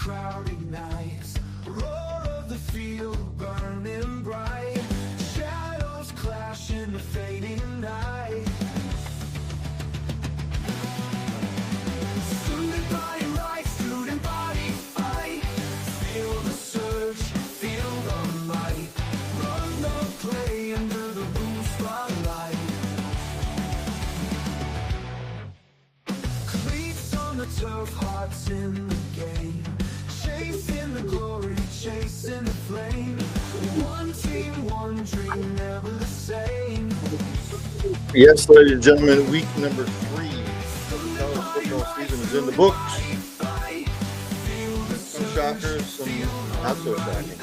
crowd ignites, roar of the field burning bright, shadows clash in the fading night. Student body rise, student body fight, feel the surge, feel the might, run the play under the blue spotlight. Cleats on the turf, hearts in the game, chasing the glory, chasing the flame. One team, one dream, never the same. Yes, ladies and gentlemen, week number 3 of the college football season is in the books. Some shockers, some not so shocking.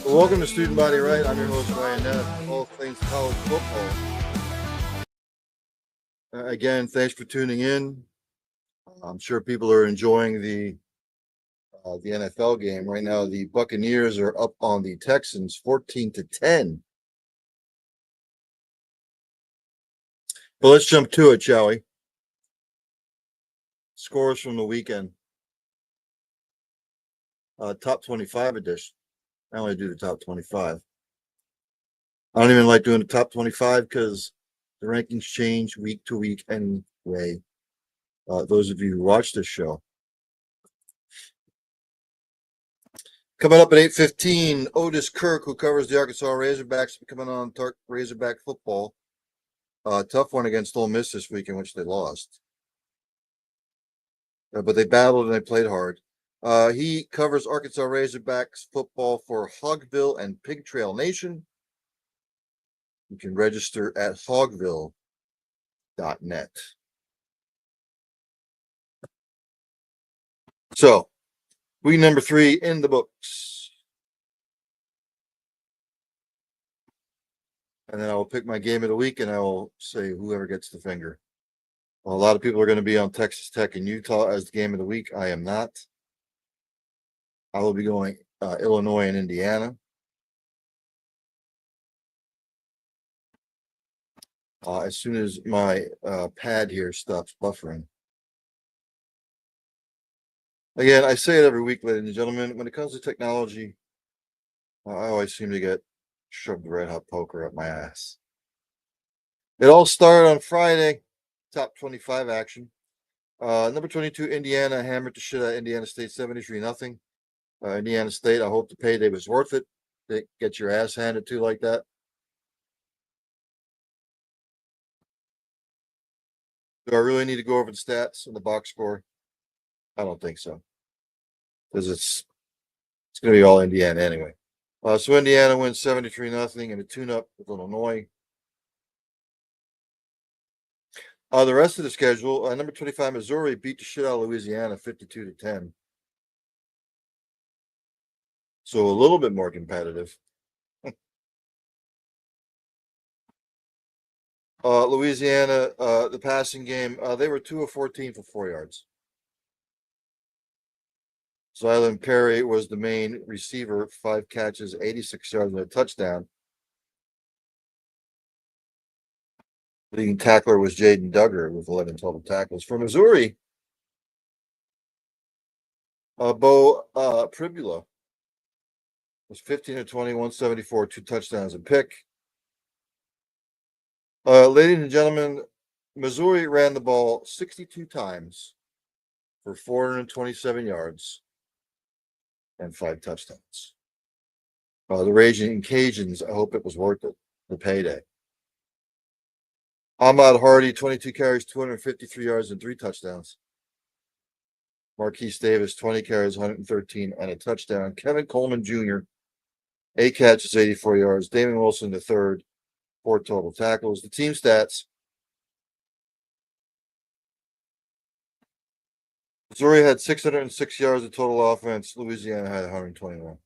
Well, welcome to Student Body Right. I'm your host, Ryan Neff, all things college football. Again, thanks for tuning in. I'm sure people are enjoying the NFL game right now. The Buccaneers are up on the Texans 14-10. But let's jump to it, shall we? Scores from the weekend. Top 25 edition. I only do the top 25. I don't even like doing the top 25 because the rankings change week to week anyway. Those of you who watch this show. Coming up at 8:15, Otis KIRK, who covers the Arkansas Razorbacks, coming on Razorback football. Tough one against Ole Miss this week, in which they lost. But they battled and they played hard. He covers Arkansas Razorbacks football for HOGVILLE and Pig Trail Nation. You can register at hogville.net. So, week number 3 in the books. And then I will pick my game of the week and I will say whoever gets the finger. Well, a lot of people are going to be on Texas Tech and Utah as the game of the week. I am not. I will be going Illinois and Indiana. As soon as my pad here stops buffering. Again, I say it every week, ladies and gentlemen, when it comes to technology, I always seem to get shoved the red hot poker up my ass. It all started on Friday, top 25 action. Number 22, Indiana hammered the shit out of Indiana State 73-0. Indiana State, I hope the payday was worth it. They get your ass handed to like that. Do I really need to go over the stats and the box score? I don't think so. Because it's going to be all Indiana anyway. So Indiana wins 73-0 in a tune-up with Illinois. The rest of the schedule, number 25, Missouri beat the shit out of Louisiana 52-10. So a little bit more competitive. Louisiana, the passing game, they were 2 of 14 for 4 yards. Zylan Perry was the main receiver, 5 catches, 86 yards, and a touchdown. Leading tackler was Jaden Duggar with 11 total tackles. For Missouri, Bo Pribula was 15 of 20, 174, 2 touchdowns and pick. Ladies and gentlemen, Missouri ran the ball 62 times for 427 yards and 5 touchdowns. The Raging Cajuns, I hope it was worth it, the payday. Ahmad Hardy, 22 carries, 253 yards and 3 touchdowns. Marquise Davis, 20 carries, 113 and a touchdown. Kevin Coleman Jr., 8 catches, 84 yards. Damon Wilson, the third, 4 total tackles. The team stats. Missouri had 606 yards of total offense. Louisiana had 121.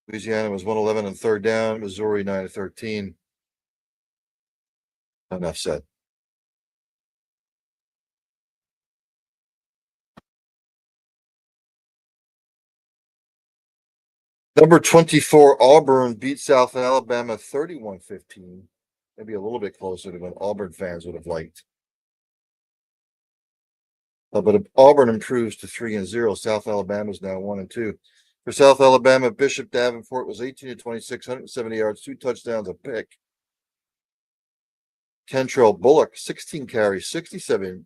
Louisiana was 111 on third down. Missouri 9 of 13. Enough said. Number 24, Auburn beat South Alabama 31-15. Maybe a little bit closer to what Auburn fans would have liked. But Auburn improves to 3-0. South Alabama is now 1-2. For South Alabama, Bishop Davenport was 18-26, 170 yards, 2 touchdowns, a pick. Kentrell Bullock, 16 carries, 57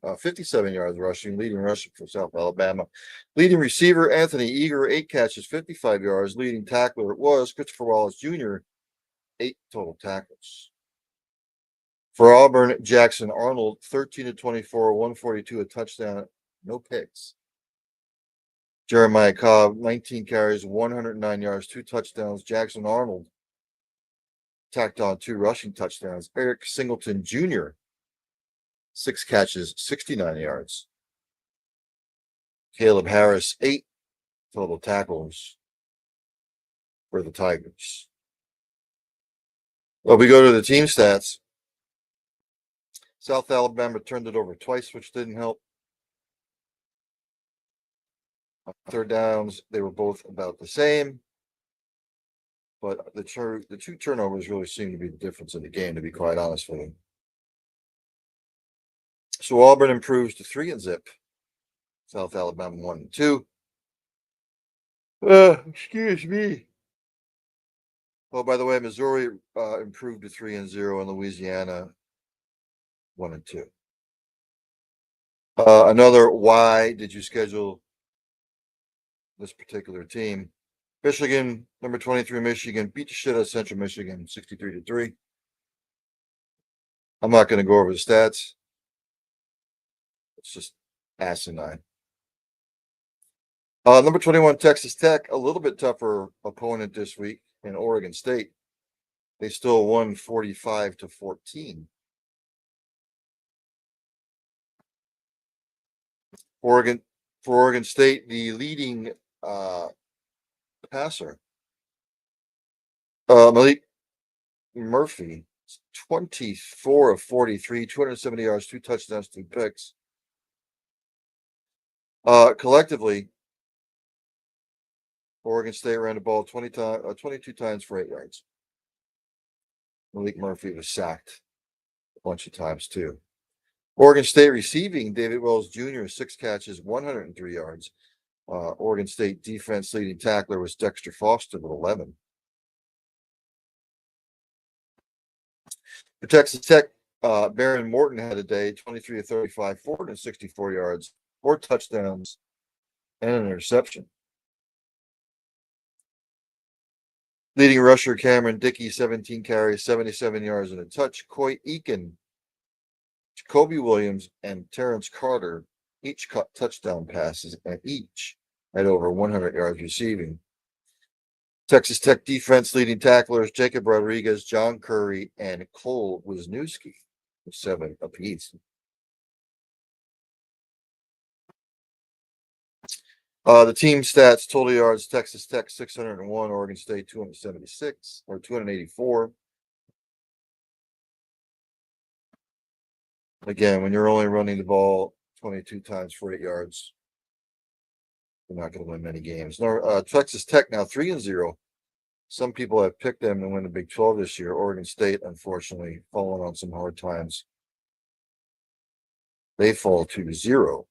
yards rushing, leading rusher for South Alabama. Leading receiver, Anthony Eager, 8 catches, 55 yards. Leading tackler was Christopher Wallace Jr., 8 total tackles. For Auburn, Jackson Arnold, 13-24, 142, a touchdown, no picks. Jeremiah Cobb, 19 carries, 109 yards, 2 touchdowns. Jackson Arnold tacked on 2 rushing touchdowns. Eric Singleton Jr., 6 catches, 69 yards. Caleb Harris, 8 total tackles for the Tigers. Well, we go to the team stats. South Alabama turned it over twice, which didn't help. Third downs, they were both about the same. But the 2 turnovers really seem to be the difference in the game, to be quite honest with you. So Auburn improves to 3-0. South Alabama 1-2. Excuse me. Oh, by the way, Missouri improved to 3-0, and Louisiana 1-2. Another why did you schedule this particular team? Michigan, number 23, Michigan beat the shit out of Central Michigan, 63-3. I'm not going to go over the stats. It's just asinine. Number 21, Texas Tech, a little bit tougher opponent this week in Oregon State. They still won 45-14. For Oregon State, the leading passer, Malik Murphy, 24 of 43, 270 yards, 2 touchdowns, 2 picks. Collectively, Oregon State ran the ball 22 times for 8 yards. Malik Murphy was sacked a bunch of times too. Oregon State receiving, David Wells Jr., 6 catches, 103 yards. Oregon State defense leading tackler was Dexter Foster with 11. For Texas Tech, Baron Morton had a day, 23 of 35, 464 yards, 4 touchdowns, and an interception. Leading rusher Cameron Dickey, 17 carries, 77 yards, and a touch. Coy Eakin, Jacoby Williams, and Terrence Carter each caught touchdown passes and each had over 100 yards receiving. Texas Tech defense leading tacklers Jacob Rodriguez, John Curry, and Cole Wisniewski with 7 apiece. The team stats, total yards, Texas Tech 601, Oregon State 276 or 284. Again, when you're only running the ball 22 times for 8 yards, you're not going to win many games. Texas Tech now 3-0. Some people have picked them to win the Big 12 this year. Oregon State, unfortunately, falling on some hard times. They fall to 0-3.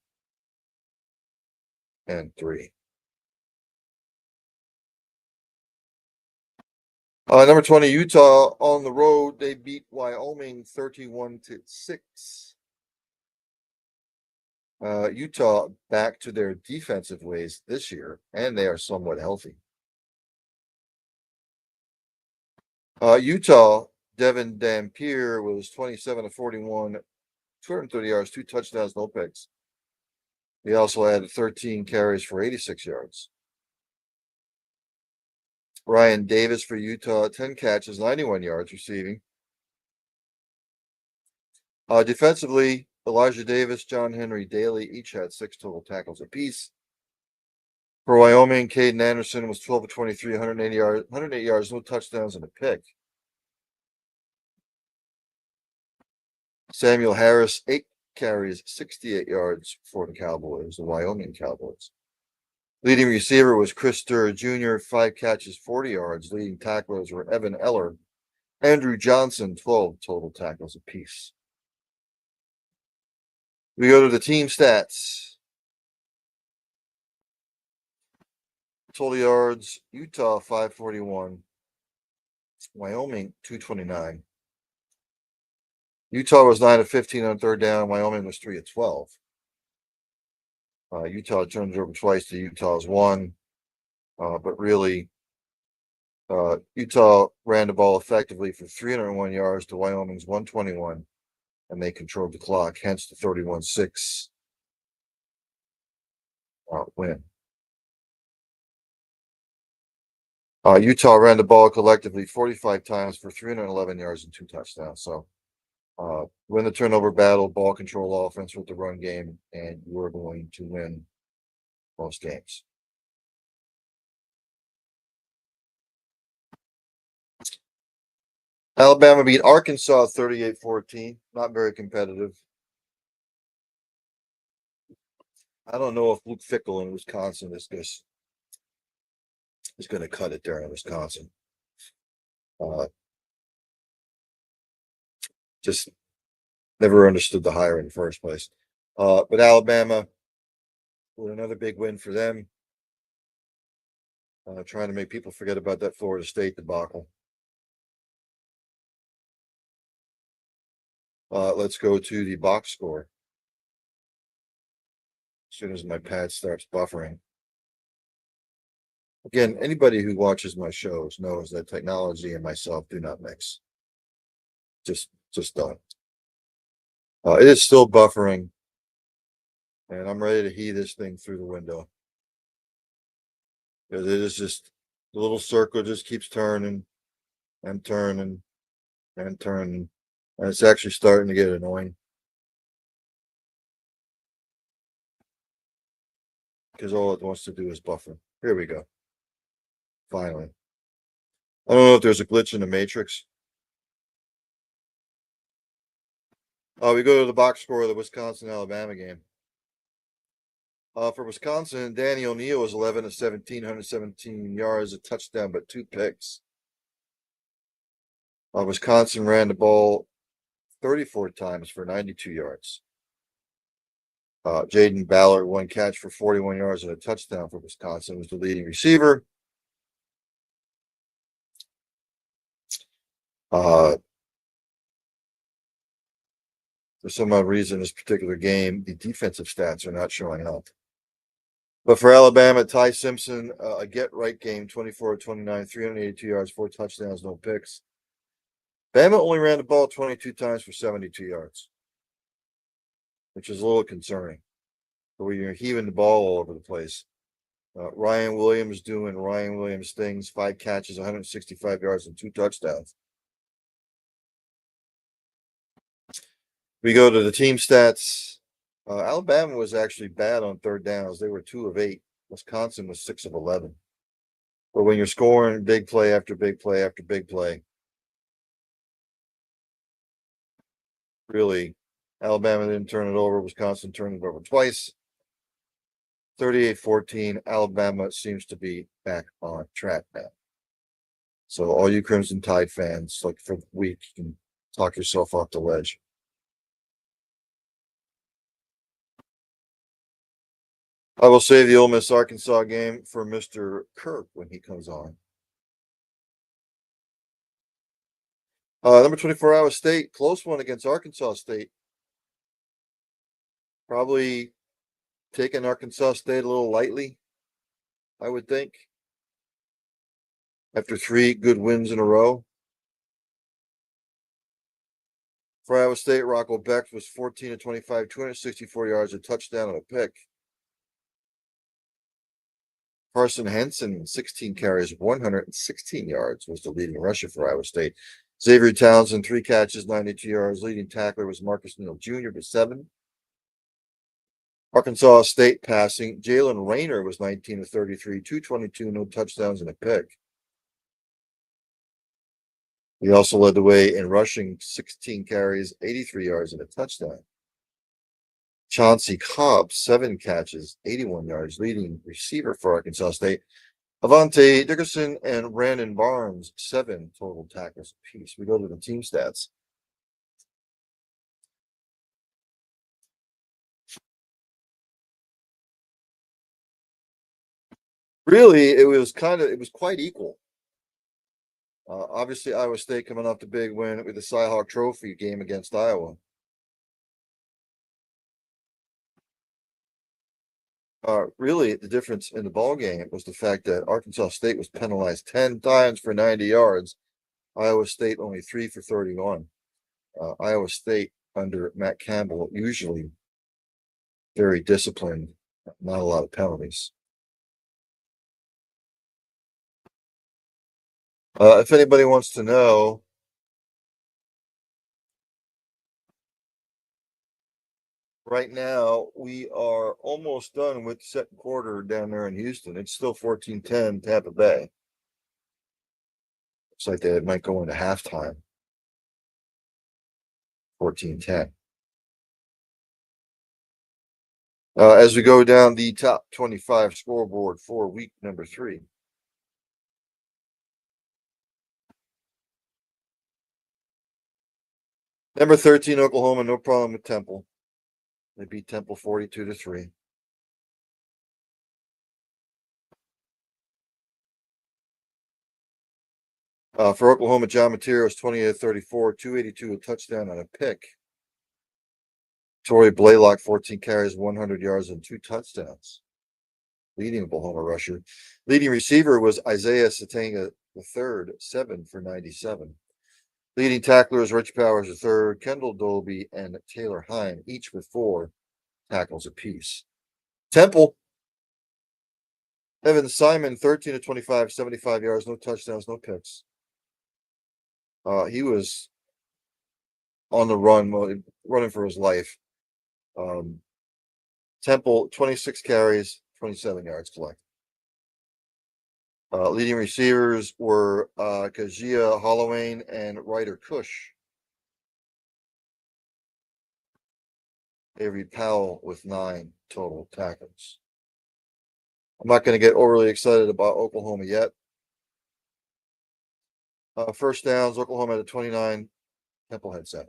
Number 20, Utah on the road. They beat Wyoming 31-6. Utah back to their defensive ways this year, and they are somewhat healthy. Utah, Devin Dampier was 27 of 41, 230 yards, 2 touchdowns, no picks. He also had 13 carries for 86 yards. Ryan Davis for Utah, 10 catches, 91 yards receiving. Defensively, Elijah Davis, John Henry Daly each had 6 total tackles apiece. For Wyoming, Caden Anderson was 12 of 23, 108 yards, no touchdowns, and a pick. Samuel Harris, 8 carries, 68 yards for the Cowboys, the Wyoming Cowboys. Leading receiver was Chris Durr Jr., 5 catches, 40 yards. Leading tacklers were Evan Eller, Andrew Johnson, 12 total tackles apiece. We go to the team stats. total yards, Utah 541, Wyoming 229. Utah was 9 of 15 on third down. Wyoming was 3 of 12. Utah turned it over twice to Utah's 1. But really, Utah ran the ball effectively for 301 yards to Wyoming's 121, and they controlled the clock, hence the 31-6 win. Utah ran the ball collectively 45 times for 311 yards and 2 touchdowns. So win the turnover battle, ball control offense with the run game, and you're going to win most games. Alabama beat Arkansas 38-14. Not very competitive. I don't know if Luke Fickell in Wisconsin is going to cut it there in Wisconsin. Just never understood the hire in the first place. But Alabama with another big win for them. Trying to make people forget about that Florida State debacle. Let's go to the box score. As soon as my pad starts buffering. Again, anybody who watches my shows knows that technology and myself do not mix. Just don't. It is still buffering, and I'm ready to heave this thing through the window. Because it is just, the little circle just keeps turning and turning and turning. And it's actually starting to get annoying. Because all it wants to do is buffer. Here we go. Finally. I don't know if there's a glitch in the matrix. We go to the box score of the Wisconsin-Alabama game. For Wisconsin, Danny O'Neal was 11 of 17, 117 yards, a touchdown, but 2 picks. Wisconsin ran the ball 34 times for 92 yards. Jaden Ballard, 1 catch for 41 yards and a touchdown for Wisconsin, was the leading receiver. For some odd reason, this particular game, the defensive stats are not showing up. But for Alabama, Ty Simpson, a get-right game, 24-29, 382 yards, 4 touchdowns, no picks. Bama only ran the ball 22 times for 72 yards, which is a little concerning. Where you're heaving the ball all over the place. Ryan Williams doing Ryan Williams things, 5 catches, 165 yards, and 2 touchdowns. We go to the team stats. Alabama was actually bad on third downs. They were 2 of 8. Wisconsin was 6 of 11. But when you're scoring big play after big play after big play, really, Alabama didn't turn it over. Wisconsin turned it over twice. 38-14. Alabama seems to be back on track now. So all you Crimson Tide fans, like for the week, you can talk yourself off the ledge. I will save the Ole Miss Arkansas game for Mr. KIRK when he comes on. Number 24, Iowa State, close one against Arkansas State. Probably taking Arkansas State a little lightly, I would think. After 3 good wins in a row. For Iowa State, Rocco Becht was 14 of 25, 264 yards, a touchdown, and a pick. Carson Henson, 16 carries, 116 yards, was the leading rusher for Iowa State. Xavier Townsend, 3 catches, 92 yards. Leading tackler was Marcus Neal Jr. with 7. Arkansas State passing. Jalen Rayner was 19 of 33, 222, no touchdowns, and a pick. He also led the way in rushing, 16 carries, 83 yards, and a touchdown. Chauncey Cobb, 7 catches, 81 yards, leading receiver for Arkansas State. Avante Dickerson and Brandon Barnes, 7 total tackles apiece. We go to the team stats. Really, it was quite equal. Obviously, Iowa State coming off the big win with the Cy-Hawk Trophy game against Iowa. Really, the difference in the ball game was the fact that Arkansas State was penalized 10 times for 90 yards. Iowa State only 3 for 31. Iowa State under Matt Campbell usually very disciplined, not a lot of penalties. If anybody wants to know, right now we are almost done with the second quarter down there in Houston. It's still 14-10 Tampa Bay. Looks like they might go into halftime. 14-10. As we go down the top 25 scoreboard for week number 3. Number 13, Oklahoma, no problem with Temple. They beat Temple 42-3. For Oklahoma, John Materos, 28-34, 282, a touchdown and a pick. Torrey Blaylock, 14 carries, 100 yards, and 2 touchdowns. Leading Oklahoma rusher. Leading receiver was Isaiah Satanga III, 7 for 97. Leading tacklers, Rich Powers III, Kendall Dolby, and Taylor Heim, each with 4 tackles apiece. Temple, Evan Simon, 13-25, 75 yards, no touchdowns, no picks. He was on the run, running for his life. Temple, 26 carries, 27 yards collected. Leading receivers were Kajia Holloway and Ryder Cush. Avery Powell with 9 total tackles. I'm not going to get overly excited about Oklahoma yet. First downs, Oklahoma had 29, Temple had 7.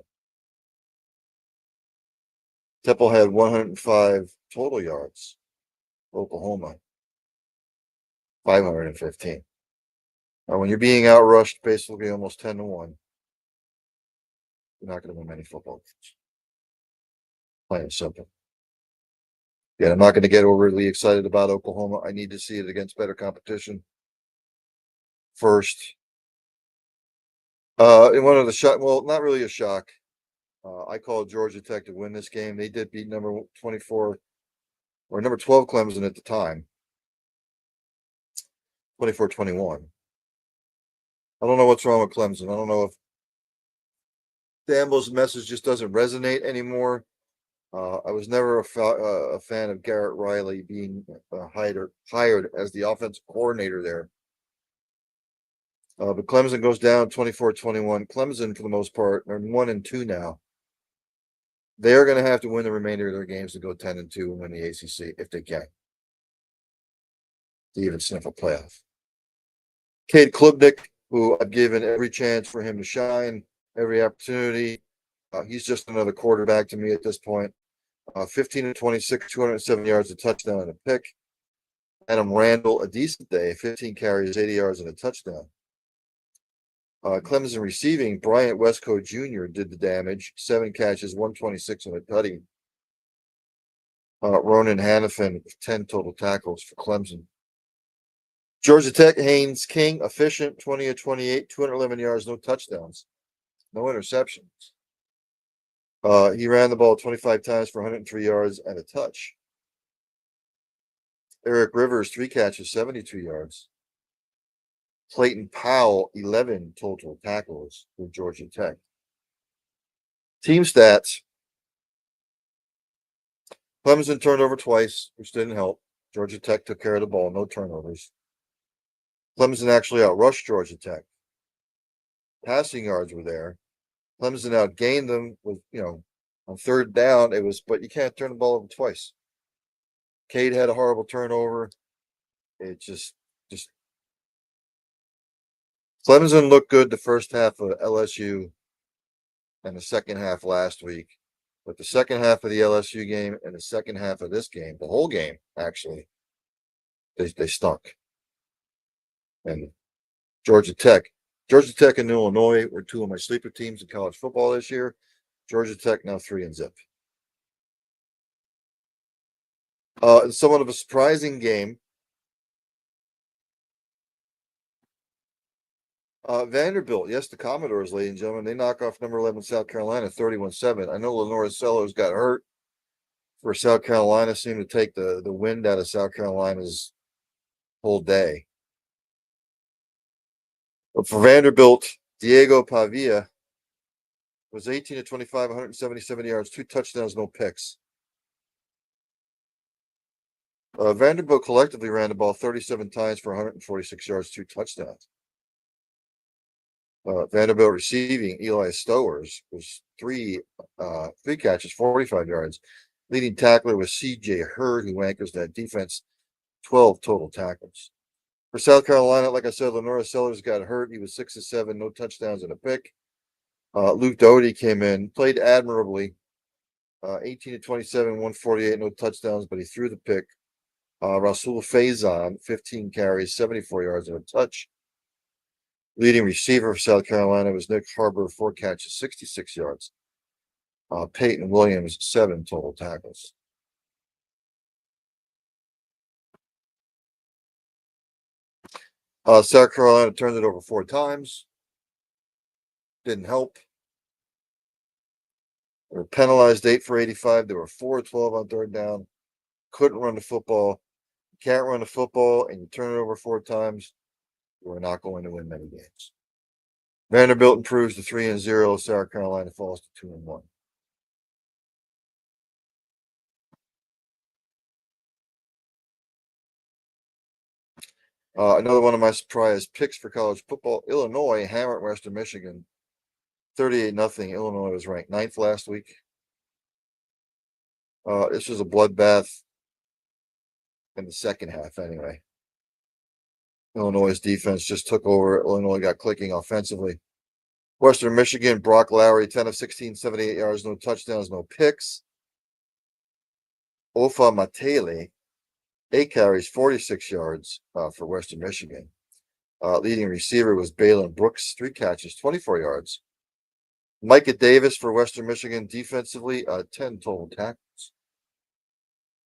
Temple had 105 total yards. Oklahoma, 515. When you're being outrushed basically almost 10-1, you're not going to win many football games. Plain and simple. Yeah, I'm not going to get overly excited about Oklahoma. I need to see it against better competition first. In one of the shock, well, not really a shock. I called Georgia Tech to win this game. They did beat number 24 or number 12 Clemson at the time. 24-21. I don't know what's wrong with Clemson. I don't know if Campbell's message just doesn't resonate anymore. I was never a fan of Garrett Riley being hired as the offensive coordinator there. But Clemson goes down 24-21. Clemson, for the most part, are 1-2 now. They're going to have to win the remainder of their games to go 10-2 and win the ACC if they can, to even sniff a playoff. Cade Klubnik, who I've given every chance for him to shine, every opportunity. He's just another quarterback to me at this point. 15-26, 207 yards, a touchdown, and a pick. Adam Randall, a decent day, 15 carries, 80 yards, and a touchdown. Clemson receiving, Bryant Westco Jr. did the damage, 7 catches, 126 and a tutty. Ronan Hannafin, 10 total tackles for Clemson. Georgia Tech, Haynes King, efficient, 20-28, 211 yards, no touchdowns, no interceptions. He ran the ball 25 times for 103 yards and a touch. Eric Rivers, 3 catches, 72 yards. Clayton Powell, 11 total tackles for Georgia Tech. Team stats. Clemson turned over twice, which didn't help. Georgia Tech took care of the ball, no turnovers. Clemson actually outrushed Georgia Tech. Passing yards were there. Clemson outgained them with, on third down, but you can't turn the ball over twice. Cade had a horrible turnover. It just Clemson looked good the first half of LSU and the second half last week. But the second half of the LSU game and the second half of this game, the whole game, actually, they stunk. and Georgia Tech. Georgia Tech and Illinois were two of my sleeper teams in college football this year. Georgia Tech now 3-0. Somewhat of a surprising game. Vanderbilt, yes, the Commodores, ladies and gentlemen, they knock off number 11 South Carolina 31-7. I know Lenora Sellers got hurt for South Carolina, seemed to take the wind out of South Carolina's whole day. But for Vanderbilt, Diego Pavia was 18 to 25, 177 yards, 2 touchdowns, no picks. Vanderbilt collectively ran the ball 37 times for 146 yards, 2 touchdowns. Vanderbilt receiving Eli Stowers was three catches, 45 yards. Leading tackler was C.J. Hurd, who anchors that defense, 12 total tackles. For South Carolina, like I said, Lenora Sellers got hurt. He was 6-7, no touchdowns and a pick. Luke Doty came in, played admirably. 18 to 27, 148, no touchdowns, but he threw the pick. Rasul Faison, 15 carries, 74 yards and a touch. Leading receiver for South Carolina was Nick Harbor, 4 catches, 66 yards. Peyton Williams, 7 total tackles. South Carolina turned it over 4 times. Didn't help. They were penalized 8 for 85. They were 4-12 on third down. Couldn't run the football. You can't run the football and you turn it over 4 times. We're not going to win many games. Vanderbilt improves to 3-0. South Carolina falls to 2-1. Another one of my surprise picks for college football: Illinois hammered Western Michigan 38-0. Illinois was ranked 9th last week. This was a bloodbath in the second half, anyway. Illinois' defense just took over. Illinois got clicking offensively. Western Michigan, Brock Lowry, 10 of 16, 78 yards, no touchdowns, no picks. Ofa Matele, 8 carries, 46 yards for Western Michigan. Leading receiver was Balin Brooks, 3 catches, 24 yards. Micah Davis for Western Michigan defensively, 10 total tackles.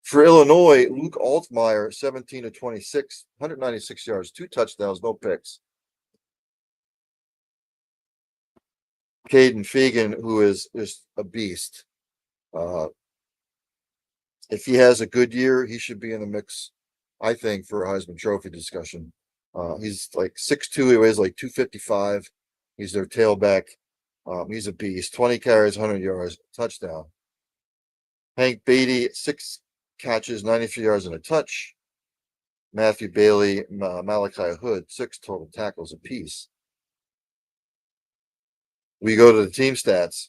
For Illinois, Luke Altmaier, 17 to 26, 196 yards, 2 touchdowns, no picks. Caden Fegan, who is just a beast. If he has a good year, he should be in the mix, I think, for a Heisman Trophy discussion. He's like 6'2", he weighs like 255. He's their tailback. He's a beast. 20 carries, 100 yards, touchdown. Hank Beatty, 6 catches, 93 yards and a touch. Matthew Bailey, Malachi Hood, 6 total tackles apiece. We go to the team stats.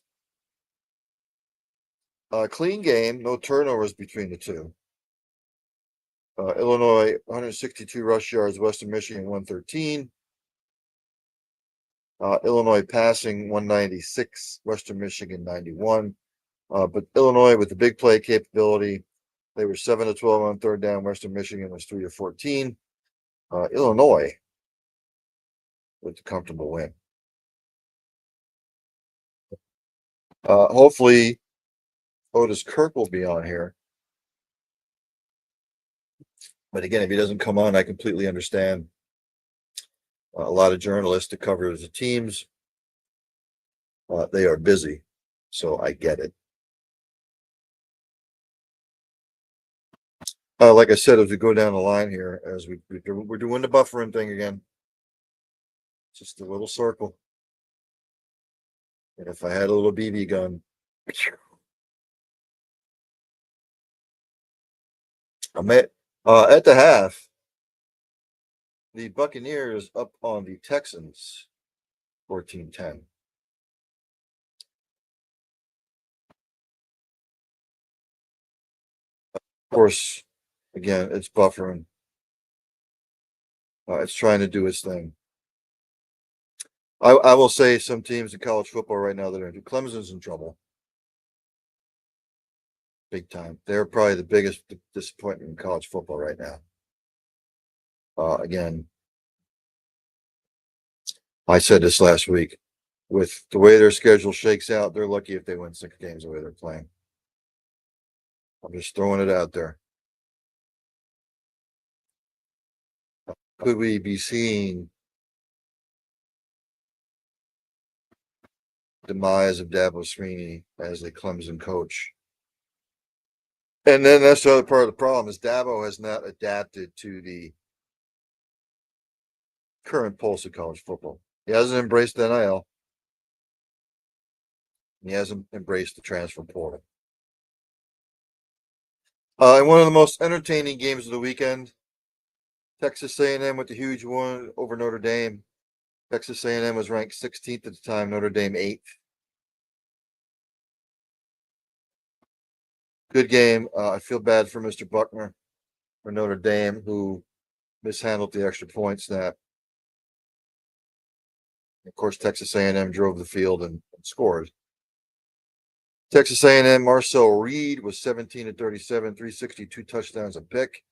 Clean game, no turnovers between the two. Illinois, 162 rush yards, Western Michigan, 113. Illinois passing, 196, Western Michigan, 91. But Illinois with the big play capability, they were 7 to 12 on third down. Western Michigan was 3 to 14. Illinois with a comfortable win. Hopefully, Otis KIRK will be on here. But again, if he doesn't come on, I completely understand. A lot of journalists to cover the teams, they are busy, so I get it. Like I said, as we go down the line here, as we're doing the buffering thing again, just a little circle. And if I had a little BB gun, I'm at the half. The Buccaneers up on the Texans, 14-10. Of course, again, it's buffering. It's trying to do its thing. I will say some teams in college football right now that are Clemson's in trouble. Big time. They're probably the biggest disappointment in college football right now. Again, I said this last week. With the way their schedule shakes out, they're lucky if they win 6 games the way they're playing. I'm just throwing it out there. Could we be seeing demise of Dabo Sweeney as the Clemson coach? And then that's the other part of the problem is Dabo has not adapted to the current pulse of college football. He hasn't embraced NIL. He hasn't embraced the transfer portal. And one of the most entertaining games of the weekend, Texas A&M with the huge win over Notre Dame. Texas A&M was ranked 16th at the time, Notre Dame 8th. Good game. I feel bad for Mr. Buckner for Notre Dame, who mishandled the extra point snap. Of course, Texas A&M drove the field and scored. Texas A&M, Marcel Reed was 17 of 37, 362 touchdowns, a pick.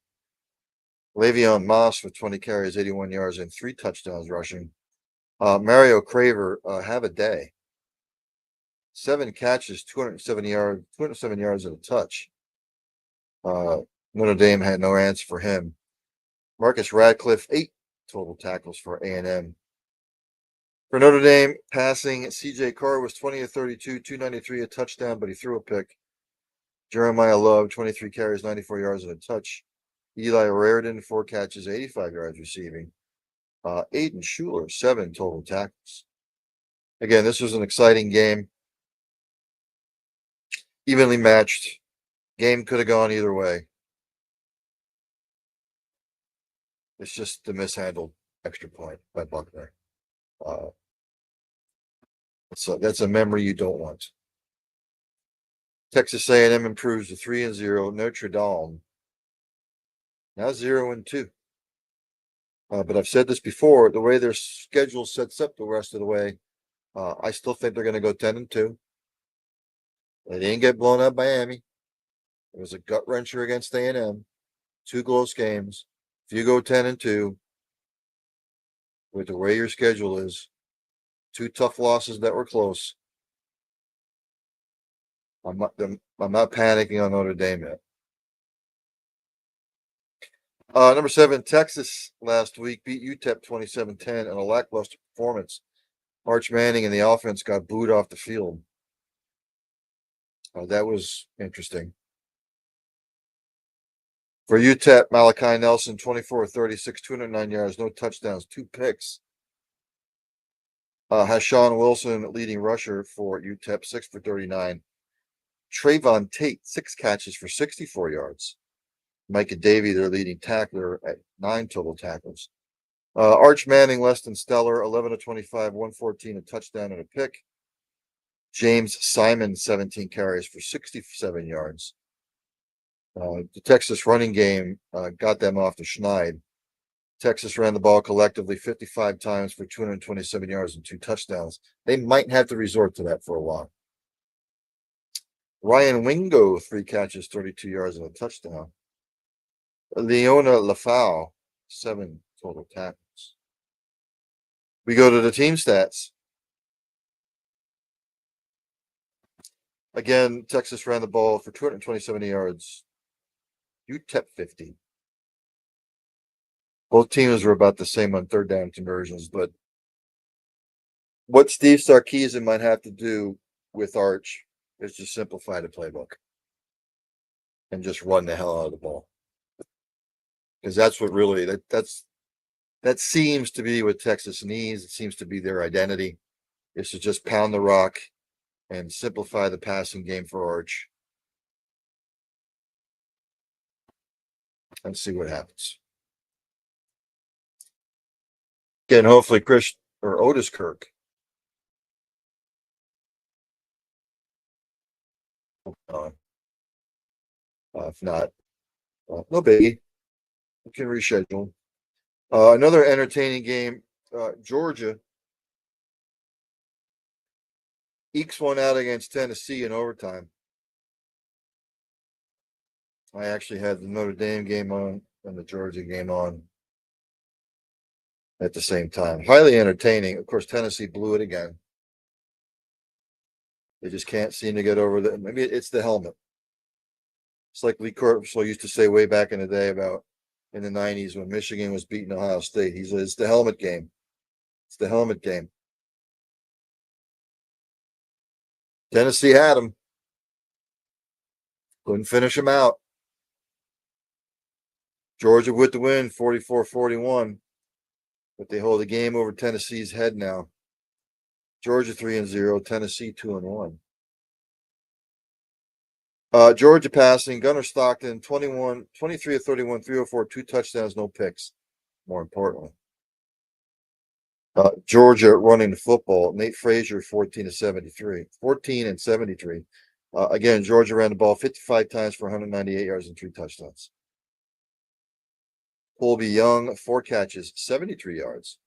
Le'Veon Moss with 20 carries, 81 yards, and 3 touchdowns rushing. Mario Craver, have a day. 7 catches, 207 yards and a touch. Notre Dame had no answer for him. Marcus Radcliffe, 8 total tackles for A&M. For Notre Dame, passing, CJ Carr was 20 of 32, 293, a touchdown, but he threw a pick. Jeremiah Love, 23 carries, 94 yards, and a touch. Eli Raridan, 4 catches, 85 yards receiving. Aiden Schuler, 7 total tackles. Again, this was an exciting game. Evenly matched. Game could have gone either way. It's just the mishandled extra point by Buckner. So that's a memory you don't want. Texas A&M improves to 3-0. Notre Dame now 0-2. But I've said this before, the way their schedule sets up the rest of the way, I still think they're going to go 10-2. They didn't get blown out by Miami. It was a gut wrencher against A&M. 2 close games. If you go 10-2, with the way your schedule is, 2 tough losses that were close, I'm not panicking on Notre Dame yet. Number 7, Texas last week beat UTEP 27-10 in a lackluster performance. Arch Manning and the offense got booed off the field. That was interesting. For UTEP, Malachi Nelson, 24 of 36, 209 yards, no touchdowns, 2 picks. Hashawn Wilson, leading rusher for UTEP, 6 for 39. Trayvon Tate, 6 catches for 64 yards. Micah Davey, their leading tackler, at 9 total tackles. Arch Manning, less than stellar, 11 of 25, 114, a touchdown and a pick. James Simon, 17 carries for 67 yards. The Texas running game got them off the schneid. Texas ran the ball collectively 55 times for 227 yards and 2 touchdowns. They might have to resort to that for a while. Ryan Wingo, 3 catches, 32 yards and a touchdown. Leona Lafau, 7 total tackles. We go to the team stats. Again, Texas ran the ball for 227 yards. UTEP 50. Both teams were about the same on third down conversions, but what Steve Sarkisian might have to do with Arch is just simplify the playbook and just run the hell out of the ball. Because that's what really that seems to be what Texas needs. It seems to be their identity, is to just pound the rock and simplify the passing game for Arch and see what happens. Again, hopefully Chris or Otis KIRK. If not, no biggie. We can reschedule. Another entertaining game. Georgia ekes one out against Tennessee in overtime. I actually had the Notre Dame game on and the Georgia game on. at the same time. Highly entertaining. Of course, Tennessee blew it again. They just can't seem to get over the. Maybe it's the helmet. It's like Lee Corpuscle used to say way back in the day about in the 90s when Michigan was beating Ohio State. He said, it's the helmet game. It's the helmet game. Tennessee had him. Couldn't finish him out. Georgia with the win, 44-41. But they hold the game over Tennessee's head now. Georgia 3-0, Tennessee 2-1. Georgia passing, Gunnar Stockton, 23 of 31, 304, 2 touchdowns, no picks. More importantly. Georgia running the football, Nate Frazier, 14 and 73. Again, Georgia ran the ball 55 times for 198 yards and 3 touchdowns. Colby Young, 4 catches, 73 yards.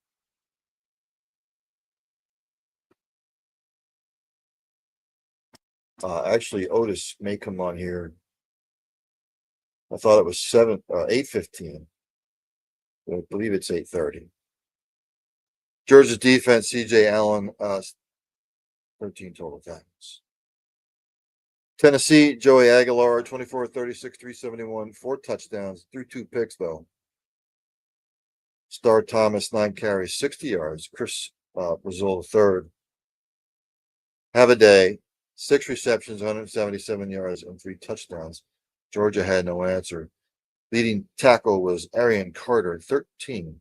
Actually, OTIS may come on here. I thought it was 8:15. I believe it's 8:30. Georgia's defense, CJ Allen, 13 total tackles. Tennessee, Joey Aguilar, 24 36, 371, 4 touchdowns, threw 2 picks though. Star Thomas, 9 carries, 60 yards. Chris Brazil, third. Have a day, 6 receptions, 177 yards, and 3 touchdowns. Georgia had no answer. Leading tackle was Arian Carter, 13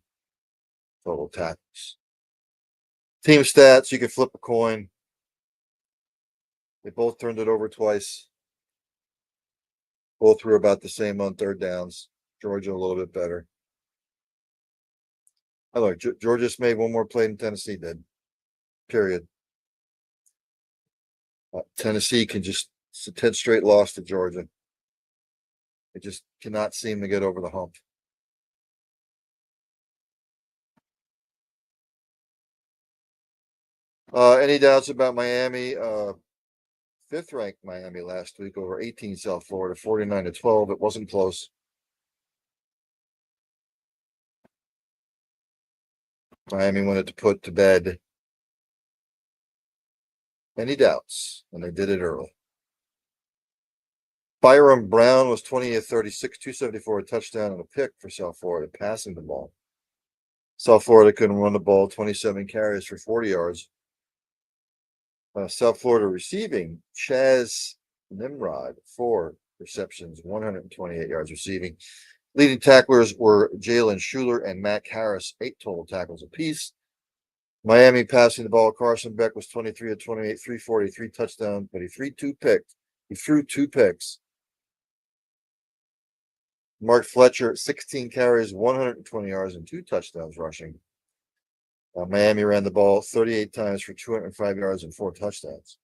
total tackles. Team stats, you can flip a coin. They both turned it over twice. Both were about the same on third downs. Georgia a little bit better. I like Georgia just made one more play than Tennessee did. Period. Tennessee can just, it's a 10 straight loss to Georgia. They just cannot seem to get over the hump. Any doubts about Miami? 5th ranked Miami last week over 18 South Florida, 49-12. It wasn't close. Miami wanted to put to bed any doubts, and they did it early. Byram Brown was 20 of 36, 274, a touchdown and a pick for South Florida, passing the ball. South Florida couldn't run the ball, 27 carries for 40 yards. South Florida receiving, Chaz Nimrod, 4 receptions, 128 yards receiving. Leading tacklers were Jalen Schuler and Mac Harris, 8 total tackles apiece. Miami passing the ball. Carson Beck was 23 of 28, 343 touchdowns, but he threw 2 picks. Mark Fletcher, 16 carries, 120 yards, and 2 touchdowns rushing. Miami ran the ball 38 times for 205 yards and 4 touchdowns.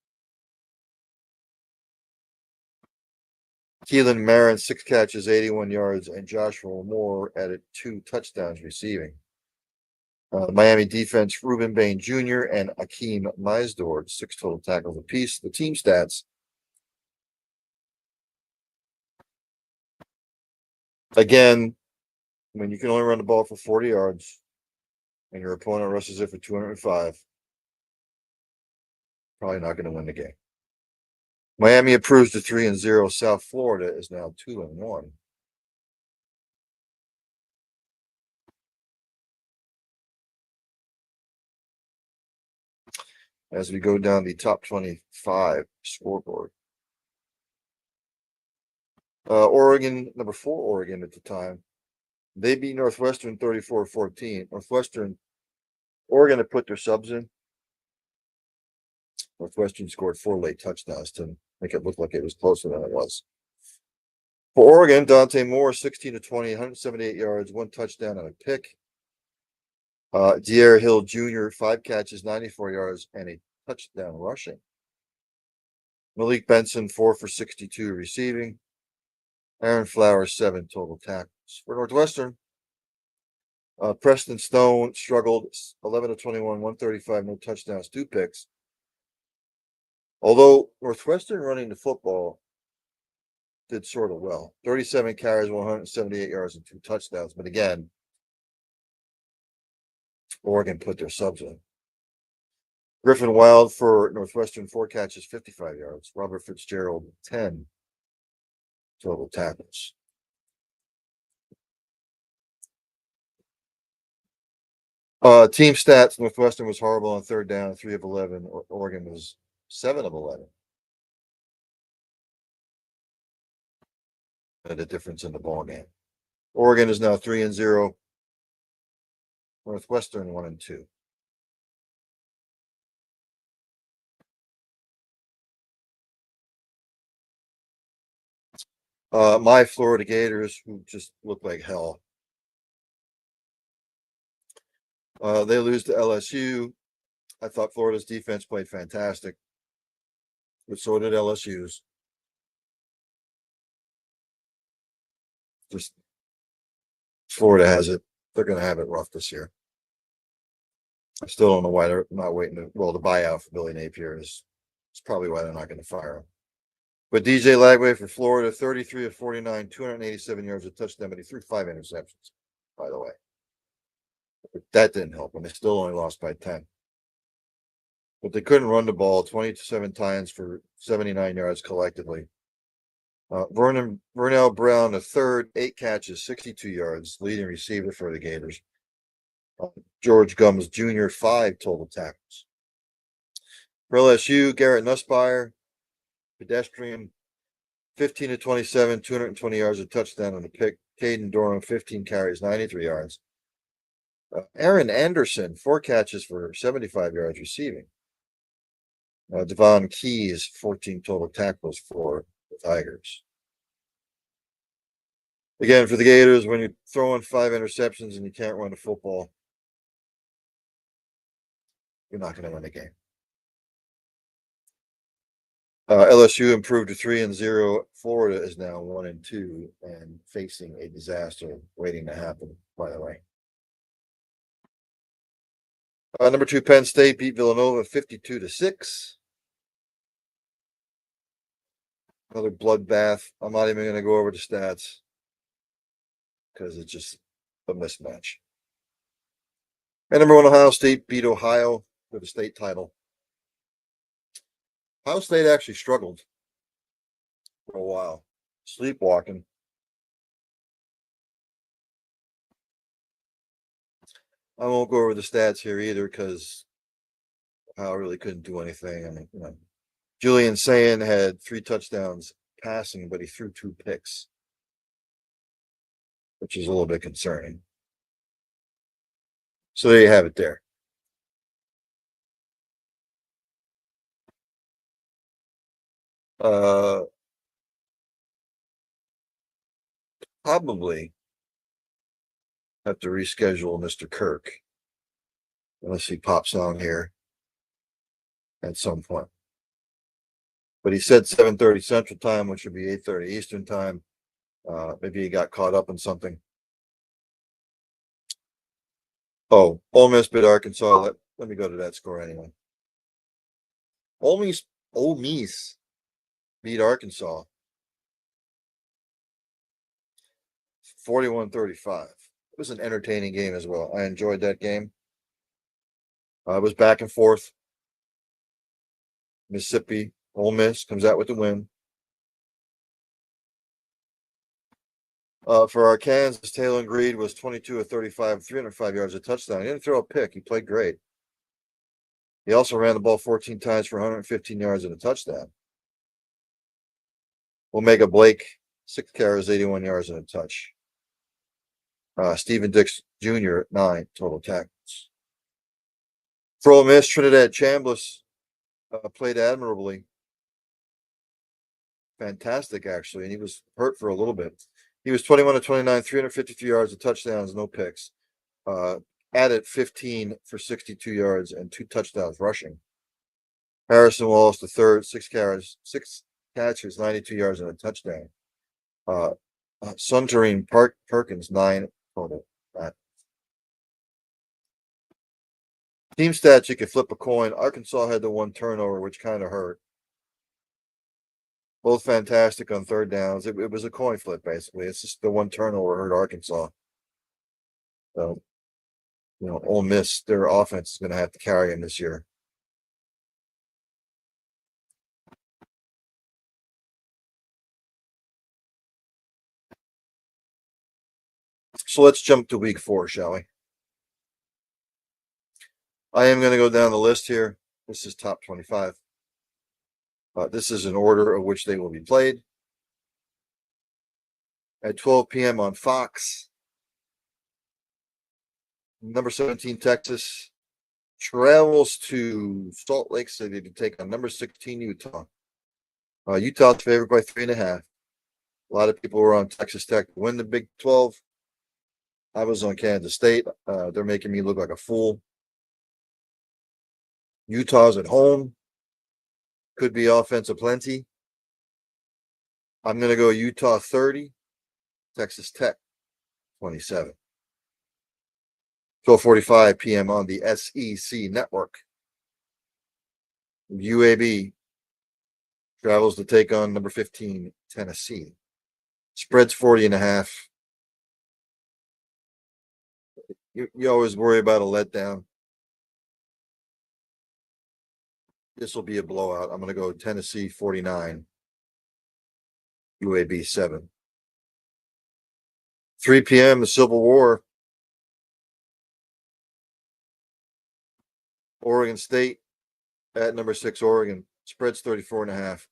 Keelan Marin, 6 catches, 81 yards, and Joshua Moore added 2 touchdowns receiving. Miami defense, Ruben Bain Jr. and Akeem Meisdor, 6 total tackles apiece. The team stats. Again, when you can only run the ball for 40 yards and your opponent rushes it for 205, probably not going to win the game. Miami improves to 3-0. South Florida is now 2-1. As we go down the top 25 scoreboard. Oregon, number 4 Oregon at the time. They beat Northwestern 34-14. Oregon had put their subs in. Northwestern scored 4 late touchdowns to make it look like it was closer than it was. For Oregon, Dante Moore, 16 of 20, 178 yards, 1 touchdown and a pick. De'Aaron Hill Jr., 5 catches, 94 yards, and a touchdown rushing. Malik Benson, 4 for 62 receiving. Aaron Flowers, 7 total tackles. For Northwestern, Preston Stone struggled, 11 of 21, 135, no touchdowns, 2 picks. Although Northwestern running the football did sort of well. 37 carries, 178 yards, and 2 touchdowns. But again, Oregon put their subs in. Griffin Wild for Northwestern, 4 catches, 55 yards. Robert Fitzgerald, 10 total tackles. Team stats, Northwestern was horrible on third down, 3 of 11. Oregon was 7 of 11. And a difference in the ball game. Oregon is now 3-0. Northwestern 1-2. My Florida Gators, who just look like hell. They lose to LSU. I thought Florida's defense played fantastic, but so did LSU's. Just Florida has it. They're going to have it rough this year. I still don't know why they're not waiting to. Well, the buyout for Billy Napier is probably why they're not going to fire him. But DJ Lagway for Florida, 33 of 49, 287 yards, a touchdown, but he threw 5 interceptions, by the way. But that didn't help them. They still only lost by 10. But they couldn't run the ball, 27 times for 79 yards collectively. Vernell Brown, the third, 8 catches, 62 yards, leading receiver for the Gators. George Gums Jr., 5 total tackles. For LSU, Garrett Nussbauer, pedestrian, 15 of 27, 220 yards, a touchdown on the pick. Caden Durham, 15 carries, 93 yards. Aaron Anderson, 4 catches for 75 yards receiving. Devon Keys, 14 total tackles for the Tigers. Again, for the Gators, when you're throwing 5 interceptions and you can't run the football, you're not going to win the game. LSU improved to 3-0. Florida is now 1-2 and facing a disaster waiting to happen, by the way. Number 2, Penn State beat Villanova 52-6. Another bloodbath. I'm not even going to go over the stats because it's just a mismatch. And number 1, Ohio State beat Ohio for the state title. Ohio State actually struggled for a while, sleepwalking. I won't go over the stats here either because Ohio really couldn't do anything. I mean, Julian Sayin had 3 touchdowns passing, but he threw 2 picks, which is a little bit concerning. So there you have it there. Probably have to reschedule Mr. KIRK unless he pops on here at some point. But he said 7:30 Central Time, which would be 8:30 Eastern Time. Maybe he got caught up in something. Oh, Ole Miss beat Arkansas. Let me go to that score anyway. Ole Miss beat Arkansas 41-35. It was an entertaining game as well. I enjoyed that game. It was back and forth. Mississippi, Ole Miss comes out with the win. For our Kansas, Taylor Greed was 22 of 35, 305 yards, a touchdown. He didn't throw a pick. He played great. He also ran the ball 14 times for 115 yards and a touchdown. Omega Blake, 6 carries, 81 yards and a touch. Stephen Dix Jr., 9 total tackles. For Ole Miss, Trinidad Chambliss played admirably. Fantastic, actually, and he was hurt for a little bit. He was 21 of 29, 353 yards, a touchdowns, no picks. Added 15 for 62 yards and 2 touchdowns rushing. Harrison Wallace, the third, 6 catches, 92 yards and a touchdown. Suntarine Perkins, 9 total. Team stats, you could flip a coin. Arkansas had the 1 turnover, which kind of hurt. Both fantastic on third downs. It was a coin flip, basically. It's just the 1 turnover hurt Arkansas. So Ole Miss, their offense is going to have to carry them this year. So let's jump to week 4, shall we? I am going to go down the list here. This is top 25. This is an order of which they will be played. At 12 p.m. on Fox, number 17 Texas travels to Salt Lake City to take on number 16 Utah. Utah's favored by 3.5. A lot of people were on Texas Tech to win the Big 12. I was on Kansas State. They're making me look like a fool. Utah's at home. Could be offensive plenty. I'm going to go Utah 30, Texas Tech 27. 12:45 p.m. on the SEC network. UAB travels to take on number 15, Tennessee. Spread's 40.5. You always worry about a letdown. This will be a blowout. I'm going to go Tennessee 49, UAB 7. 3 p.m. the Civil War. Oregon State at number 6, Oregon. Spread's 34.5.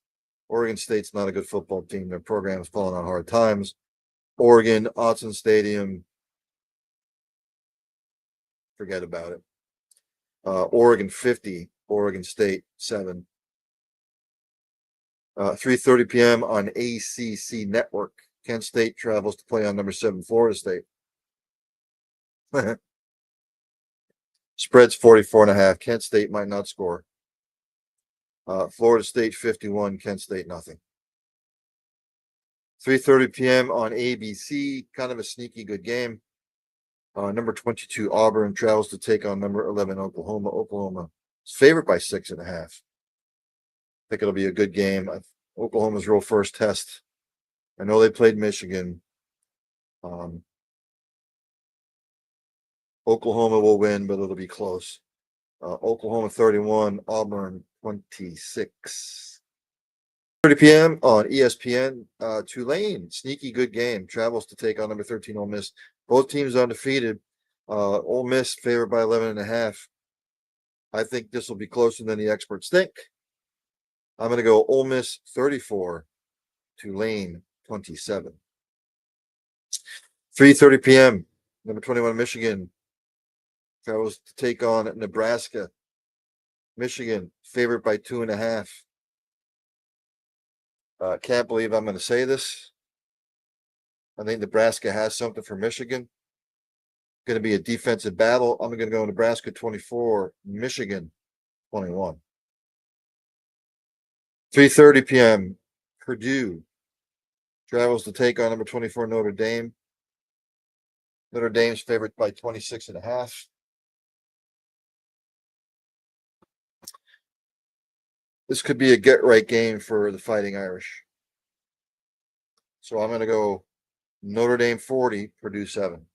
Oregon State's not a good football team. Their program is falling on hard times. Oregon, Autzen Stadium. Forget about it. Oregon 50, Oregon State 7. 3:30 p.m. on ACC Network. Kent State travels to play on number 7, Florida State. Spread's 44.5. Kent State might not score. Florida State 51, Kent State nothing. 3:30 p.m. on ABC. Kind of a sneaky good game. Number 22 Auburn travels to take on number 11 Oklahoma. Oklahoma is favored by 6.5. I think it'll be a good game. Oklahoma's real first test. I know they played Michigan. Oklahoma will win, but it'll be close. Oklahoma 31, Auburn 26. 30 p.m. on ESPN. Tulane, sneaky good game, travels to take on number 13 Ole Miss. Both teams undefeated. Ole Miss favored by 11.5. I think this will be closer than the experts think. I'm going to go Ole Miss 34, Tulane 27. 3:30 p.m. Number 21 Michigan travels to take on Nebraska. Michigan favored by 2.5. Can't believe I'm going to say this. I think Nebraska has something for Michigan. Going to be a defensive battle. I'm going to go Nebraska 24, Michigan 21. 3:30 p.m. Purdue travels to take on number 24 Notre Dame. Notre Dame's favored by 26.5. This could be a get-right game for the Fighting Irish. So I'm going to go Notre Dame 40, Purdue 7.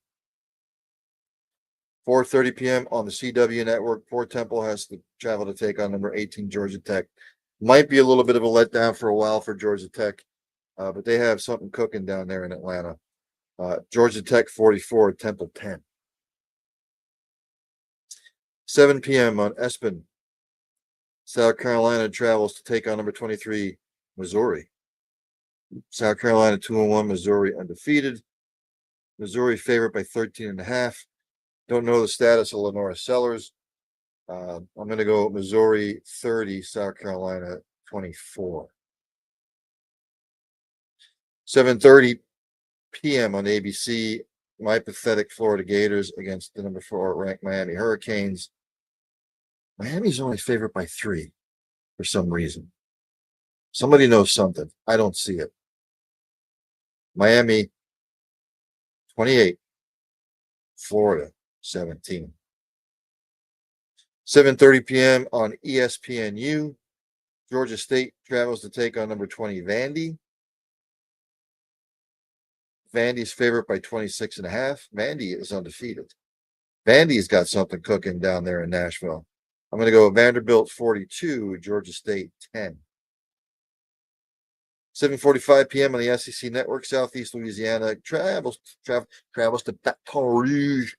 4:30 p.m. on the CW network. Fort Temple has to travel to take on number 18 Georgia Tech. Might be a little bit of a letdown for a while for Georgia Tech, but they have something cooking down there in Atlanta. Georgia Tech 44, Temple 10. 7 p.m. on ESPN. South Carolina travels to take on number 23 Missouri. South Carolina 2-1, Missouri undefeated. Missouri favored by 13.5. Don't know the status of Lenora Sellers. I'm going to go Missouri 30, South Carolina 24. 7:30 p.m. on ABC. My pathetic Florida Gators against the number 4 ranked Miami Hurricanes. Miami's only favored by 3 for some reason. Somebody knows something. I don't see it. Miami 28, Florida 17. 7:30 p.m. on ESPNU. Georgia State travels to take on number 20 Vandy. Vandy's favored by 26.5. Vandy is undefeated. Vandy's got something cooking down there in Nashville. I'm going to go Vanderbilt 42, Georgia State 10. 7:45 p.m. on the SEC Network. Southeast Louisiana travels to Baton Rouge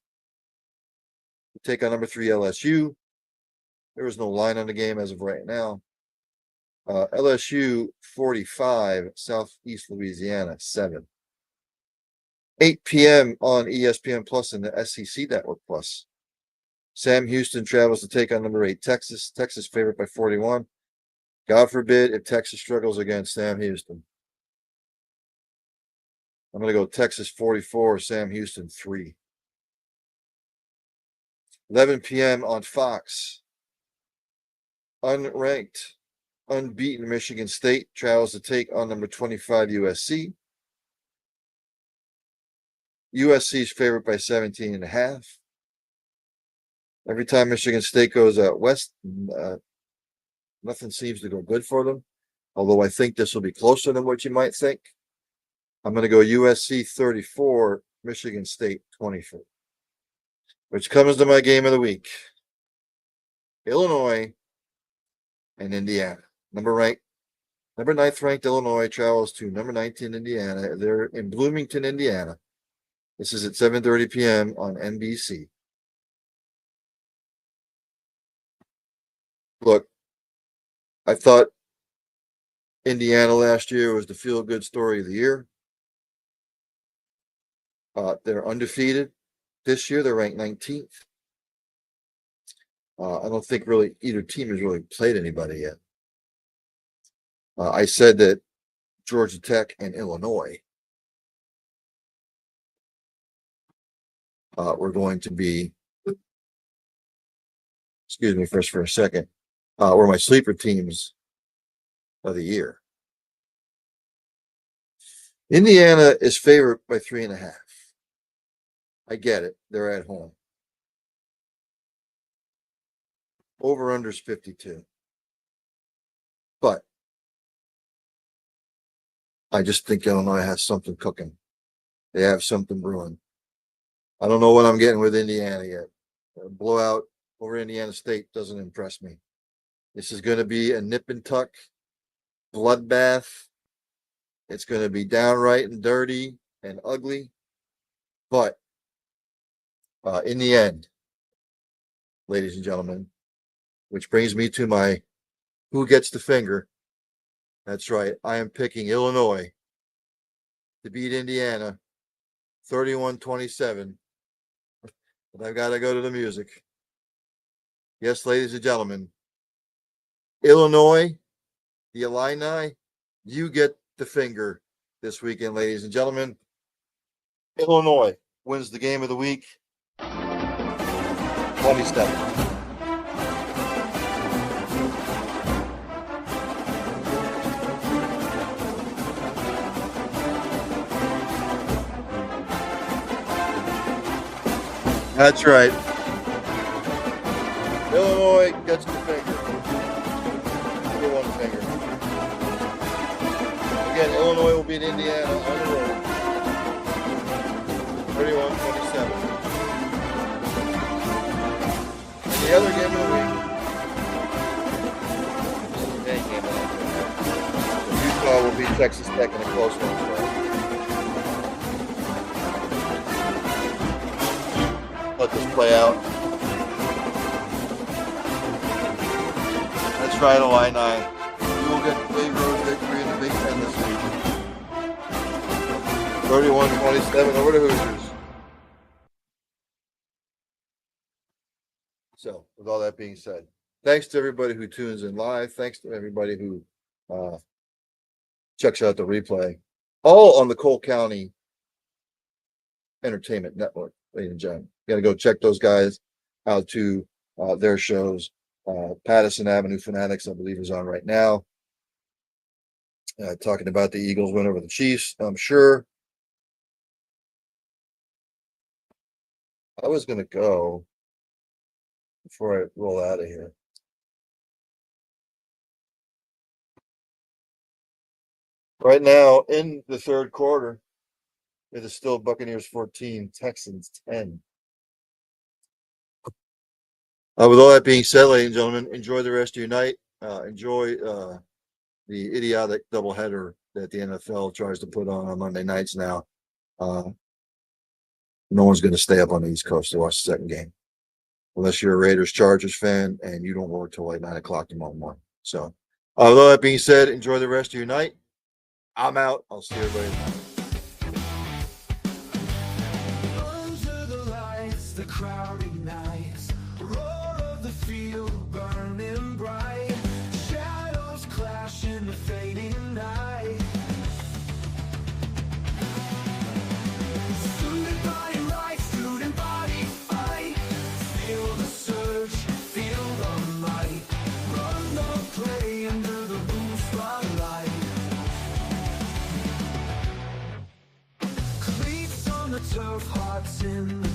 to take on number 3 LSU. There is no line on the game as of right now. LSU 45, Southeast Louisiana 7. 8 p.m. on ESPN Plus and the SEC Network Plus. Sam Houston travels to take on number 8 Texas. Texas favored by 41. God forbid if Texas struggles against Sam Houston. I'm going to go Texas 44, Sam Houston 3. 11 p.m. on Fox. Unranked, unbeaten Michigan State travels to take on number 25 USC. USC is favored by 17.5. Every time Michigan State goes out west, nothing seems to go good for them. Although I think this will be closer than what you might think. I'm going to go USC 34, Michigan State 24. Which comes to my game of the week. Illinois and Indiana. Number 9th ranked Illinois travels to number 19 Indiana. They're in Bloomington, Indiana. This is at 7:30 p.m. on NBC. Look, I thought Indiana last year was the feel-good story of the year. They're undefeated. This year, they're ranked 19th. I don't think really either team has really played anybody yet. I said that Georgia Tech and Illinois were going to be, excuse me first for a second, were my sleeper teams of the year. Indiana is favored by 3.5. I get it. They're at home. Over-under is 52. But I just think Illinois has something cooking. They have something brewing. I don't know what I'm getting with Indiana yet. A blowout over Indiana State doesn't impress me. This is going to be a nip and tuck bloodbath. It's going to be downright and dirty and ugly. But in the end, ladies and gentlemen, which brings me to my who gets the finger. That's right. I am picking Illinois to beat Indiana 31-27. But I've got to go to the music. Yes, ladies and gentlemen, Illinois, the Illini, you get the finger this weekend, ladies and gentlemen. Illinois wins the game of the week 27. That's right. Illinois gets the finger. Number 1 finger. Again, Illinois will beat Indiana on the road. 31-27. And the other game of the week. This is the day game of the week. Utah will beat Texas Tech in a close one. Let this play out. That's right, Illini. We will get the big road victory in the Big Ten this week. 31-27 over the Hoosiers. So, with all that being said, thanks to everybody who tunes in live. Thanks to everybody who checks out the replay. All on the Cole County Entertainment Network, ladies and gentlemen. You got to go check those guys out to their shows. Patterson Avenue Fanatics, I believe, is on right now. Talking about the Eagles win over the Chiefs, I'm sure. I was going to go before I roll out of here. Right now, in the third quarter, it is still Buccaneers 14, Texans 10. With all that being said, ladies and gentlemen, enjoy the rest of your night. Enjoy the idiotic doubleheader that the NFL tries to put on Monday nights now. No one's going to stay up on the East Coast to watch the second game, unless you're a Raiders Chargers fan and you don't work till like 9 o'clock tomorrow morning. So, with all that being said, enjoy the rest of your night. I'm out. I'll see everybody tonight. Under the lights, the crowd ignites. Roar of the field, burning bright. Shadows clash in the fading night. Student body right, student body fight. Feel the surge, feel the light. Run the play under the boom spotlight. Cleats on the turf, hearts in the